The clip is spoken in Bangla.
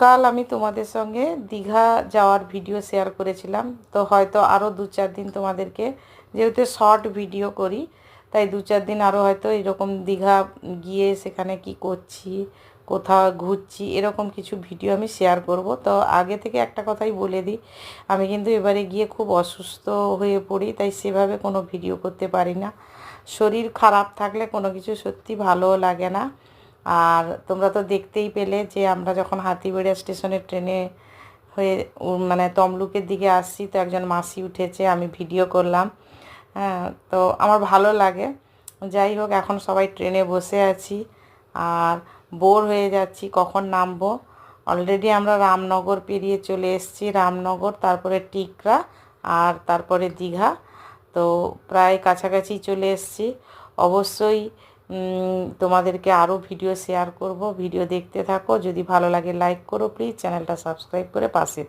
গতকাল আমি তোমাদের সঙ্গে দীঘা যাওয়ার ভিডিও শেয়ার করেছিলাম, তো হয়তো আরও 2-4 দিন তোমাদেরকে, যেহেতু শর্ট ভিডিও করি তাই 2-4 দিন আরও হয়তো এরকম দীঘা গিয়ে সেখানে কি করছি, কোথাও ঘুরছি, এরকম কিছু ভিডিও আমি শেয়ার করব। তো আগে থেকে একটা কথাই বলে দিই, আমি কিন্তু এবারে গিয়ে খুব অসুস্থ হয়ে পড়ি, তাই সেভাবে কোনো ভিডিও করতে পারি না। শরীর খারাপ থাকলে কোনো কিছু সত্যি ভালোও লাগে না। আর তোমরা তো দেখতেই পেলে যে আমরা যখন হাতিবাড়িয়া স্টেশনে ট্রেনে হয়ে মানে তমলুকের দিকে আসছি, তো একজন মাসি উঠেছে, আমি ভিডিও করলাম। হ্যাঁ, তো আমার ভালো লাগে। যাই হোক, এখন সবাই ট্রেনে বসে আছি আর বোর হয়ে যাচ্ছি কখন নামবো। অলরেডি আমরা রামনগর পেরিয়ে চলে এসেছি, রামনগর, তারপরে টিকরা, আর তারপরে দীঘা। তো প্রায় কাছাকাছি চলে এসেছি। অবশ্যই তোমাদেরকে আরও ভিডিও শেয়ার করব, ভিডিও দেখতে থাকো। যদি ভালো লাগে লাইক করো প্লিজ, চ্যানেলটা সাবস্ক্রাইব করে পাশে